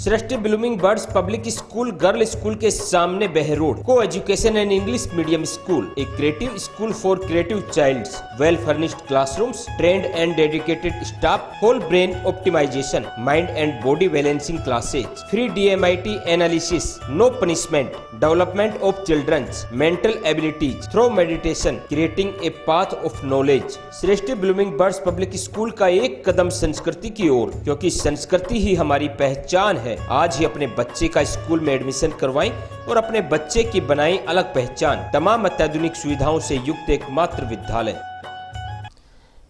सृष्टि blooming birds public school girl school के सामने Behror coeducation and English medium school, a creative school for creative childs, well furnished classrooms, trained and dedicated staff, whole brain optimisation, mind and body balancing classes, free DMIT analysis, no punishment, development of childrens mental abilities through meditation, creating a path of knowledge. Srishti blooming birds public school का एक कदम संस्कृति की ओर, क्योंकि संस्कृति ही हमारी पहचान है। आज ही अपने बच्चे का स्कूल में एडमिशन करवाएं और अपने बच्चे की बनाएं अलग पहचान, तमाम अत्याधुनिक सुविधाओं से युक्त एकमात्र विद्यालय।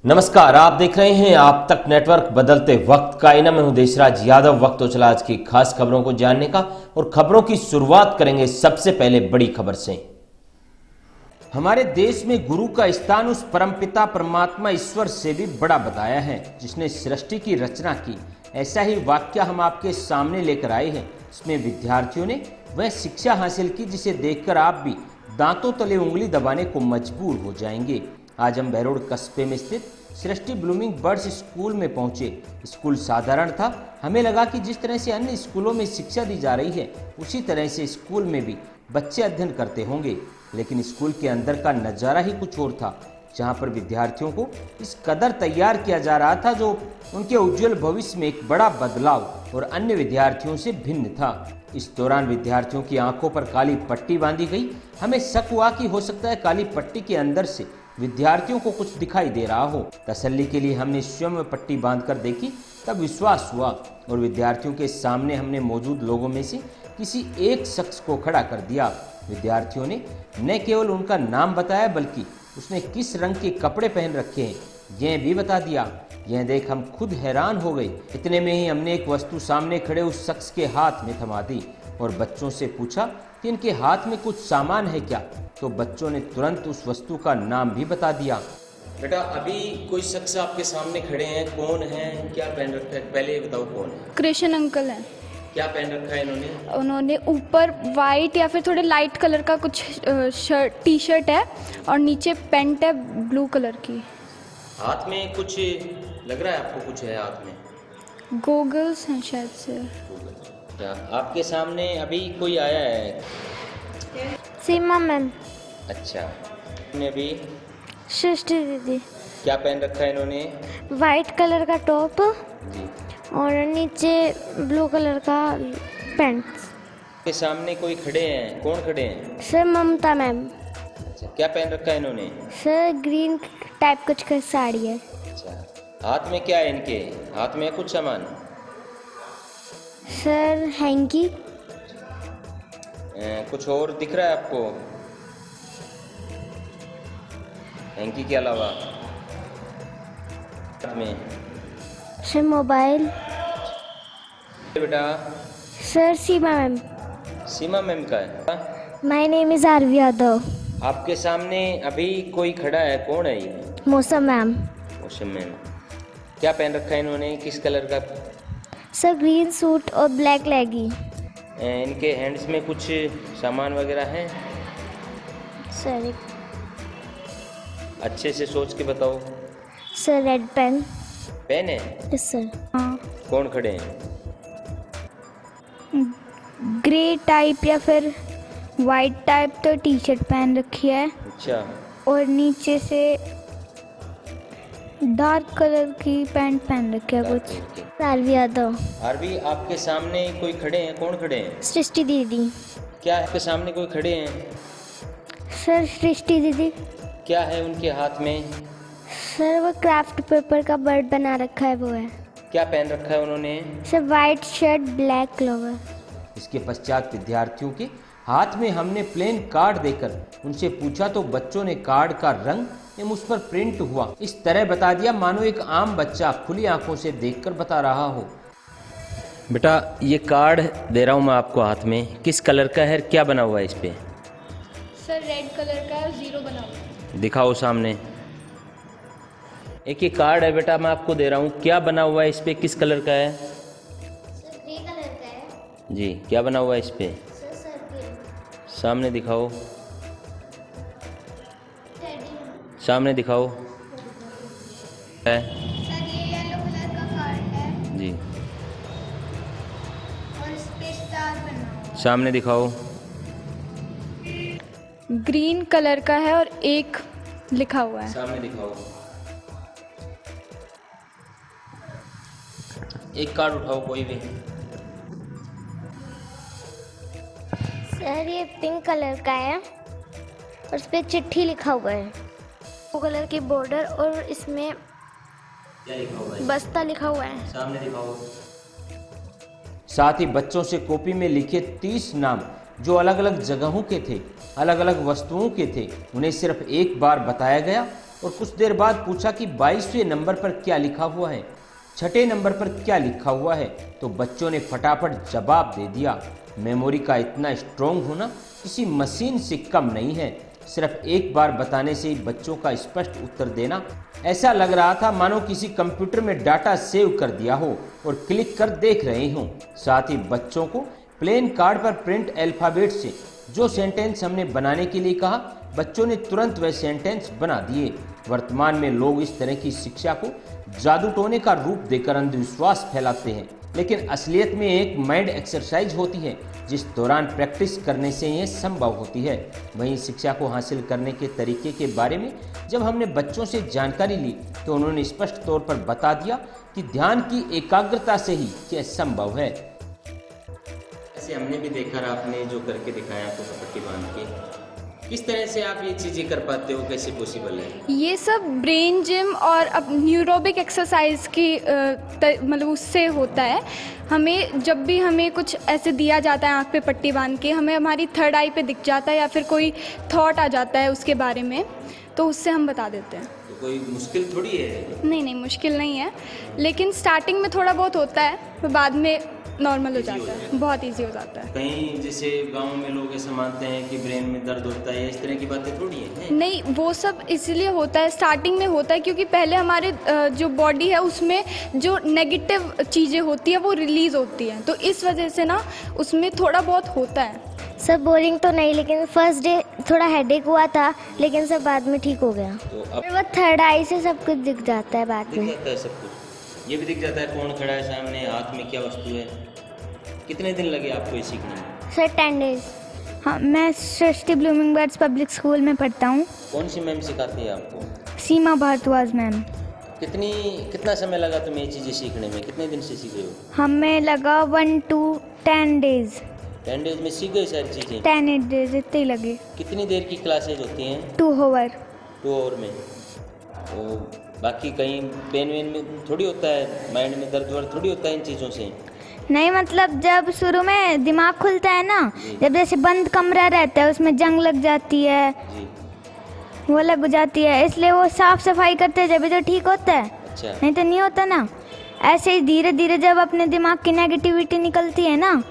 नमस्कार, आप देख रहे हैं आप तक नेटवर्क, बदलते वक्त का आईना। मैं हूं देशराज यादव। वक्त हो चला आज की खास खबरों को जानने का, और खबरों की शुरुआत करेंगे सबसे पहले बड़ी खबर से। हमारे देश में गुरु का स्थान उस परमपिता परमात्मा ईश्वर से भी बड़ा बताया है जिसने सृष्टि की रचना की। ऐसा ही वाक्य हम आपके सामने लेकर आए हैं। इसमें विद्यार्थियों ने वह शिक्षा हासिल की जिसे देखकर आप भी दांतों तले उंगली दबाने को मजबूर हो जाएंगे। आज हम बहरोड कस्बे में स्थित सृष्टि ब्लूमिंग बर्ड्स स्कूल में पहुंचे। स्कूल साधारण था। हमें लगा कि जिस तरह से अन्य स्कूलों में शिक्षा दी जा रही है उसी तरह से स्कूल में भी बच्चे अध्ययन करते होंगे, लेकिन स्कूल के अंदर का नज़ारा ही कुछ और था, जहां पर विद्यार्थियों को इस कदर तैयार किया जा रहा था जो उनके उज्जवल भविष्य में एक बड़ा बदलाव और अन्य विद्यार्थियों से भिन्न था। इस दौरान विद्यार्थियों की आंखों पर काली पट्टी बांधी गई। हमें शक हुआ कि हो सकता है काली पट्टी के अंदर से विद्यार्थियों को कुछ दिखाई दे रहा हो। तसल्ली के लिए हमने स्वयं पट्टी बांधकर देखी, तब विश्वास हुआ और विद्यार्थियों के सामने हमने मौजूद लोगों में से किसी एक शख्स को खड़ा कर दिया। विद्यार्थियों ने न केवल उनका नाम बताया बल्कि उसने किस रंग के कपड़े पहन रखे हैं यह भी बता दिया। यह देख हम खुद हैरान हो गए। इतने में ही हमने एक वस्तु सामने खड़े उस शख्स के हाथ में थमा दी और बच्चों से पूछा कि इनके हाथ में कुछ सामान है क्या, तो बच्चों ने तुरंत उस वस्तु का नाम भी बता दिया। बेटा, अभी कोई शख्स आपके सामने खड़े हैं, कौन है, क्या पहन रखा है, पहले ये बताओ कौन है। कृष्ण अंकल हैं। क्या पहन रखा है इन्होंने? उन्होंने ऊपर वाइट या फिर थोड़े लाइट कलर का कुछ टी शर्ट है और नीचे पैंट है ब्लू कलर की। हाथ में कुछ लग रहा है आपको, कुछ है हाथ में? गॉगल्स हैं शायद से। क्या आपके सामने अभी कोई आया है? सीमा मैम। अच्छा, ने अभी सृष्टि दीदी। क्या पहन रखा है इन्होंने? वाइट कलर का टॉप जी, और नीचे ब्लू कलर का पैंट। के सामने कोई खड़े हैं, कौन खड़े हैं? सर ममता मैम। अच्छा, क्या पहन रखा है इन्होंने? सर ग्रीन टाइप कुछ का साड़ी है। अच्छा, हाथ में क्या है इनके? हाथ में है कुछ सामान? Sir hanky. कुछ और दिख रहा है आपको हैंकी के अलावा? हाथ में सर मोबाइल। बेटा, sir Seema ma'am. Seema ma'am का है। My name is Aarvi Yadav. आपके सामने अभी कोई खड़ा है, कौन है ये? मौसम मैम। मौसम मैम। क्या पहन रखा है इन्होंने, किस कलर का? सर ग्रीन सूट और ब्लैक लेगी। इनके हैंड्स में कुछ सामान वगैरह है? सर अच्छे से सोच के बताओ। Sir red pen. पेन है? Yes sir. हाँ। कौन खड़े हैं? ग्रे टाइप या फिर वाइट टाइप तो टी शर्ट पहन रखी है। अच्छा, और नीचे से डार्क कलर की पैंट पहन रखी है कुछ। आरवी यादव। आरवी, आपके सामने कोई खड़े हैं, कौन खड़े हैं? सृष्टि दीदी। क्या आपके सामने कोई खड़े हैं? सर सृष्टि दीदी। क्या है उनके हाथ में? सर वो क्राफ्ट पेपर का बर्ड बना रखा है, वो है। क्या पहन रखा है उन्होंने? Sir white shirt black clover. इसके पश्चात विद्यार्थियों के हाथ में हमने प्लेन कार्ड देकर उनसे पूछा तो बच्चों ने कार्ड का रंग एवं उस पर प्रिंट हुआ इस तरह बता दिया मानो एक आम बच्चा खुली आंखों से देखकर बता रहा हो। बेटा, ये कार्ड दे रहा हूँ मैं आपको हाथ में, किस कलर का है, क्या बना हुआ है इस पे? सर रेड कलर का जीरो बना हुआ है। दिखाओ सामने। एक ये कार्ड है बेटा, मैं आपको दे रहा हूँ, क्या बना हुआ है इस पे, किस कलर का है? सर ग्रे कलर का है। जी, क्या बना हुआ है इस पे? Sir circle. सामने दिखाओ, सामने दिखाओ। है सर ये येलो कलर का कार्ड है जी। और सामने दिखाओ। ग्रीन कलर का है और एक लिखा हुआ है। सामने दिखाओ। एक कार्ड उठाओ कोई भी। सर ये पिंक कलर का है और उस पर चिट्ठी लिखा हुआ है। वो कलर की बॉर्डर और इसमें क्या लिखा हुआ है? बस्ता लिखा हुआ है। सामने दिखाओ। साथ ही बच्चों से कॉपी में लिखे 30 नाम जो अलग अलग जगहों के थे, अलग अलग वस्तुओं के थे, उन्हें सिर्फ एक बार बताया गया और कुछ देर बाद पूछा कि 22वें नंबर पर क्या लिखा हुआ है, 6ठे नंबर पर क्या लिखा हुआ है, तो बच्चों ने फटाफट जवाब दे दिया। मेमोरी का इतना स्ट्रॉन्ग होना किसी मशीन से कम नहीं है। सिर्फ एक बार बताने से ही बच्चों का स्पष्ट उत्तर देना, ऐसा लग रहा था मानो किसी कंप्यूटर में डाटा सेव कर दिया हो और क्लिक कर देख रहे हों। साथ ही बच्चों को प्लेन कार्ड पर प्रिंट अल्फाबेट से जो सेंटेंस हमने बनाने के लिए कहा, बच्चों ने तुरंत वह सेंटेंस बना दिए। वर्तमान में लोग इस तरह की शिक्षा को जादू टोने का रूप देकर अंधविश्वास फैलाते हैं, लेकिन असलियत में एक माइंड एक्सरसाइज होती है जिस दौरान प्रैक्टिस करने से यह संभव होती है। वहीं शिक्षा को हासिल करने के तरीके के बारे में जब हमने बच्चों से जानकारी ली तो उन्होंने स्पष्ट तौर पर बता दिया कि ध्यान की एकाग्रता से ही यह संभव है। ऐसे हमने भी देखा, आपने जो करके दिखाया आपको पट्टी बांध के, किस तरह से आप ये चीज़ें कर पाते हो, कैसे पॉसिबल है? ये सब ब्रेन जिम और अब न्यूरोबिक एक्सरसाइज की मतलब उससे होता है। हमें जब भी हमें कुछ ऐसे दिया जाता है आँख पे पट्टी बांध के, हमें हमारी थर्ड आई पे दिख जाता है या फिर कोई थॉट आ जाता है उसके बारे में, तो उससे हम बता देते हैं। तो कोई मुश्किल थोड़ी है? नहीं, मुश्किल नहीं है, लेकिन स्टार्टिंग में थोड़ा बहुत होता है, फिर बाद में नॉर्मल हो जाता है, बहुत इजी हो जाता है। कहीं जैसे गांव में लोग ऐसा मानते हैं कि ब्रेन में दर्द होता है, इस तरह की बातें थोड़ी है? नहीं, वो सब इसलिए होता है, स्टार्टिंग में होता है क्योंकि पहले हमारे जो बॉडी है उसमें जो नेगेटिव चीज़ें होती है वो रिलीज़ होती हैं, तो इस वजह से ना उसमें थोड़ा बहुत होता है। सब बोरिंग तो नहीं, लेकिन फर्स्ट डे थोड़ा हेडेक हुआ था, लेकिन सब बाद में ठीक हो गया। तो अब वो थर्ड आई से सब कुछ दिख जाता है बाद दिख में। जाता है सब कुछ, ये भी दिख जाता है कौन खड़ा है सामने, हाथ में क्या वस्तु है। कितने दिन लगे आपको ये सीखने में? Sir 10 days. हाँ, मैं सृष्टि ब्लूमिंग बर्ड्स पब्लिक स्कूल में पढ़ता हूँ। कौन सी मैम सिखाती है आपको? सीमा भारद्वाज मैम। कितना समय लगा तुम्हें ये चीज़ें सीखने में, कितने दिन से सीखे हो? हमें लगा 1 to 10 days। 10 डेज में सीख गए सारी चीज़ें? 10 days इतने ही लगे। कितनी देर की क्लासेज होती हैं? 2 hour। 2 आवर में। तो बाकी कहीं पेन वेन में थोड़ी होता है, माइंड में दर्द वर्द थोड़ी होता है इन चीज़ों से? नहीं, मतलब जब शुरू में दिमाग खुलता है ना, जब जैसे बंद कमरा रहता है उसमें जंग लग जाती है, जी। वो लग जाती है, इसलिए वो साफ सफाई करते हैं जब तो ठीक होता है। अच्छा। नहीं तो नहीं होता ना। ऐसे ही धीरे धीरे जब अपने दिमाग की नेगेटिविटी निकलती है ना,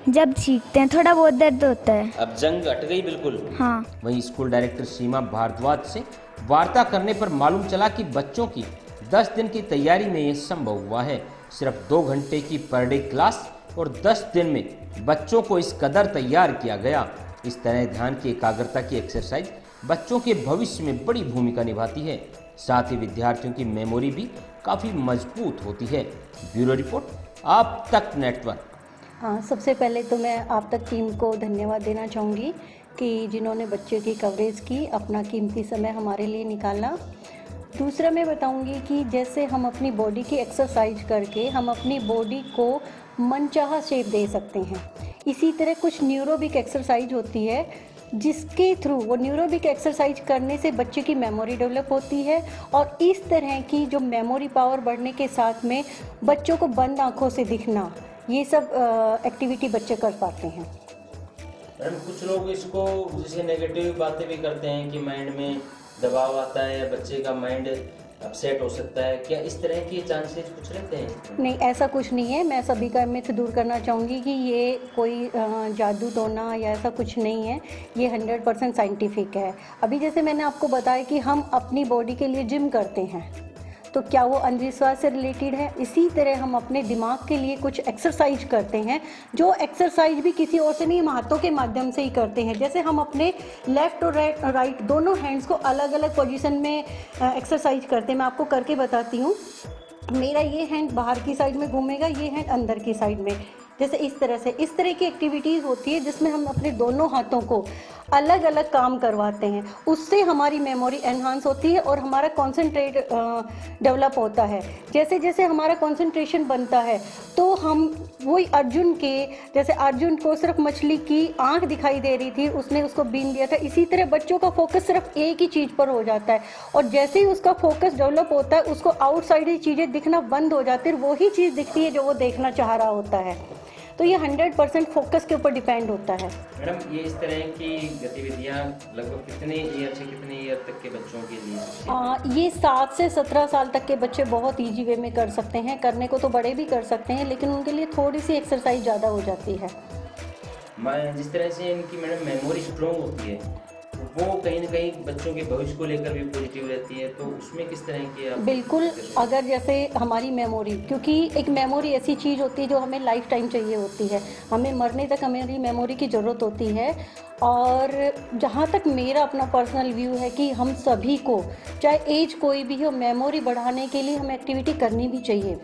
जब सीखते हैं, थोड़ा बहुत दर्द होता है। अब जंग हट गई बिल्कुल? हाँ। वहीं स्कूल डायरेक्टर सीमा भारद्वाज से वार्ता करने पर मालूम चला कि बच्चों की 10 दिन की तैयारी में यह संभव हुआ है। सिर्फ 2 घंटे की पर डे क्लास और 10 दिन में बच्चों को इस कदर तैयार किया गया। इस तरह ध्यान की एकाग्रता की एक्सरसाइज बच्चों के भविष्य में बड़ी भूमिका निभाती है। साथ ही विद्यार्थियों की मेमोरी भी काफ़ी मजबूत होती है। ब्यूरो रिपोर्ट, आप तक नेटवर्क। हाँ, सबसे पहले तो मैं आप तक टीम को धन्यवाद देना चाहूँगी कि जिन्होंने बच्चों की कवरेज की, अपना कीमती समय हमारे लिए निकाला। दूसरा मैं बताऊंगी कि जैसे हम अपनी बॉडी की एक्सरसाइज करके हम अपनी बॉडी को मनचाहा शेप दे सकते हैं, इसी तरह कुछ न्यूरोबिक एक्सरसाइज होती है जिसके थ्रू वो न्यूरोबिक एक्सरसाइज करने से बच्चे की मेमोरी डेवलप होती है और इस तरह की जो मेमोरी पावर बढ़ने के साथ में बच्चों को बंद आँखों से दिखना, ये सब एक्टिविटी बच्चे कर पाते हैं। मैडम, कुछ लोग इसको जैसे नेगेटिव बातें भी करते हैं कि माइंड में दबाव आता है या बच्चे का माइंड अपसेट हो सकता है, क्या इस तरह के चांसेस कुछ रहते हैं? नहीं, ऐसा कुछ नहीं है। मैं सभी का मिथ दूर करना चाहूँगी कि ये कोई जादू टोना या ऐसा कुछ नहीं है, ये 100% साइंटिफिक है। अभी जैसे मैंने आपको बताया कि हम अपनी बॉडी के लिए जिम करते हैं, तो क्या वो अंधविश्वास से रिलेटेड है? इसी तरह हम अपने दिमाग के लिए कुछ एक्सरसाइज करते हैं, जो एक्सरसाइज भी किसी और से नहीं, हम हाथों के माध्यम से ही करते हैं। जैसे हम अपने लेफ़्ट और राइट दोनों हैंड्स को अलग अलग पोजीशन में एक्सरसाइज करते हैं। मैं आपको करके बताती हूँ। मेरा ये हैंड बाहर की साइड में घूमेगा, ये हैंड अंदर की साइड में। जैसे इस तरह की एक्टिविटीज़ होती है जिसमें हम अपने दोनों हाथों को अलग अलग काम करवाते हैं। उससे हमारी मेमोरी एनहांस होती है और हमारा कॉन्सेंट्रेट डेवलप होता है। जैसे जैसे हमारा कंसंट्रेशन बनता है तो हम वही जैसे अर्जुन को सिर्फ मछली की आंख दिखाई दे रही थी, उसने उसको बीन दिया था, इसी तरह बच्चों का फोकस सिर्फ एक ही चीज़ पर हो जाता है और जैसे ही उसका फोकस डेवलप होता है उसको आउटसाइड की चीज़ें दिखना बंद हो जाती है, वही चीज़ दिखती है जो वो देखना चाह रहा होता है। तो ये 100% फोकस के ऊपर डिपेंड होता है। मैडम, ये इस तरह की गतिविधियाँ लगभग कितने ईयर से कितने ईयर तक के बच्चों के लिए? ये 7 से 17 साल तक के बच्चे बहुत ईजी वे में कर सकते हैं। करने को तो बड़े भी कर सकते हैं, लेकिन उनके लिए थोड़ी सी एक्सरसाइज ज़्यादा हो जाती है। जिस तरह से इनकी मैडम मेमोरी स्ट्रॉन्ग होती है, वो कहीं ना कहीं बच्चों के भविष्य को लेकर भी पॉजिटिव रहती है, तो उसमें किस तरह की आप? बिल्कुल, अगर जैसे हमारी मेमोरी, क्योंकि एक मेमोरी ऐसी चीज़ होती है जो हमें लाइफ टाइम चाहिए होती है, हमें मरने तक हमारी मेमोरी की ज़रूरत होती है। और जहाँ तक मेरा अपना पर्सनल व्यू है कि हम सभी को, चाहे एज कोई भी हो, मेमोरी बढ़ाने के लिए हमें एक्टिविटी करनी भी चाहिए।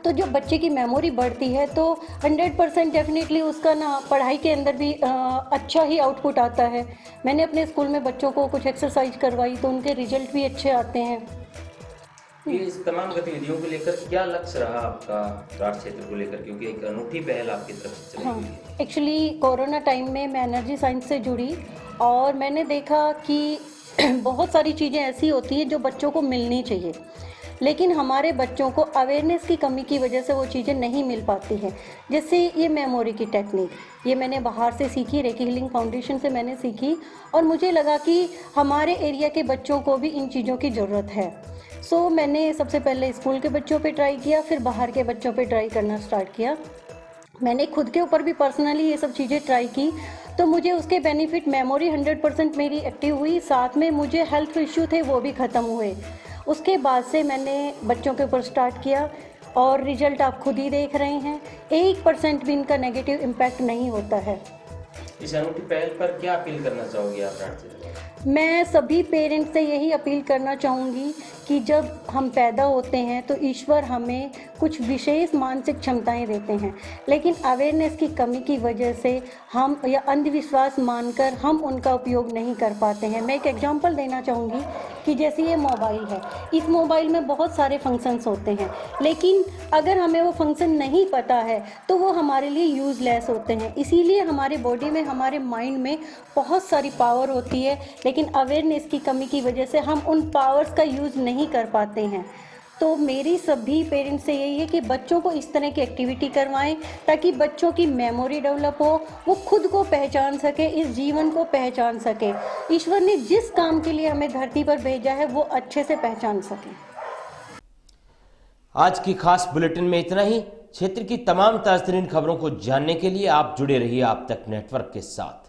तो जो बच्चे की मेमोरी बढ़ती है तो 100% डेफिनेटली उसका ना पढ़ाई के अंदर भी अच्छा ही आउटपुट आता है। मैंने अपने स्कूल में बच्चों को कुछ एक्सरसाइज करवाई तो उनके रिजल्ट भी अच्छे आते हैं। ये इस तमाम गतिविधियों को लेकर क्या लक्ष्य रहा आपका राष्ट्र क्षेत्र को लेकर, क्योंकि एक अनूठी पहल आपकी तरफ से चली हुई है? एक्चुअली कोरोना टाइम में मैं एनर्जी साइंस से जुड़ी और मैंने देखा कि बहुत सारी चीज़ें ऐसी होती हैं जो बच्चों को मिलनी चाहिए, लेकिन हमारे बच्चों को अवेयरनेस की कमी की वजह से वो चीज़ें नहीं मिल पाती हैं। जैसे ये मेमोरी की टेक्निक, ये मैंने बाहर से सीखी, रेकी हीलिंग फाउंडेशन से मैंने सीखी और मुझे लगा कि हमारे एरिया के बच्चों को भी इन चीज़ों की ज़रूरत है। सो मैंने सबसे पहले स्कूल के बच्चों पे ट्राई किया, फिर बाहर के बच्चों पे ट्राई करना स्टार्ट किया। मैंने खुद के ऊपर भी पर्सनली ये सब चीज़ें ट्राई की तो मुझे उसके बेनिफिट, मेमोरी 100% मेरी एक्टिव हुई, साथ में मुझे हेल्थ इश्यू थे वो भी ख़त्म हुए। उसके बाद से मैंने बच्चों के ऊपर स्टार्ट किया और रिजल्ट आप खुद ही देख रहे हैं, 1% भी इनका नेगेटिव इम्पैक्ट नहीं होता है। इस अनूठी पहल पर क्या अपील करना चाहोगे आप राष्ट्र? मैं सभी पेरेंट्स से यही अपील करना चाहूँगी कि जब हम पैदा होते हैं तो ईश्वर हमें कुछ विशेष मानसिक क्षमताएं देते हैं, लेकिन अवेयरनेस की कमी की वजह से हम या अंधविश्वास मानकर हम उनका उपयोग नहीं कर पाते हैं। मैं एक एग्जांपल देना चाहूँगी कि जैसे ये मोबाइल है, इस मोबाइल में बहुत सारे फंक्शंस होते हैं, लेकिन अगर हमें वो फंक्शन नहीं पता है तो वो हमारे लिए यूज़लेस होते हैं। इसीलिए हमारे बॉडी में, हमारे माइंड में बहुत सारी पावर होती है, लेकिन अवेयरनेस की कमी की वजह से हम उन पावर्स का यूज़ नहीं कर पाते हैं। तो मेरी सभी पेरेंट्स से यही है कि बच्चों को इस तरह की एक्टिविटी करवाएं ताकि बच्चों की मेमोरी डेवलप हो, वो खुद को पहचान सके, इस जीवन को पहचान सके, ईश्वर ने जिस काम के लिए हमें धरती पर भेजा है वो अच्छे से पहचान सके। आज की खास बुलेटिन में इतना ही। क्षेत्र की तमाम ताज़तरीन खबरों को जानने के लिए आप जुड़े रहिए आप तक नेटवर्क के साथ।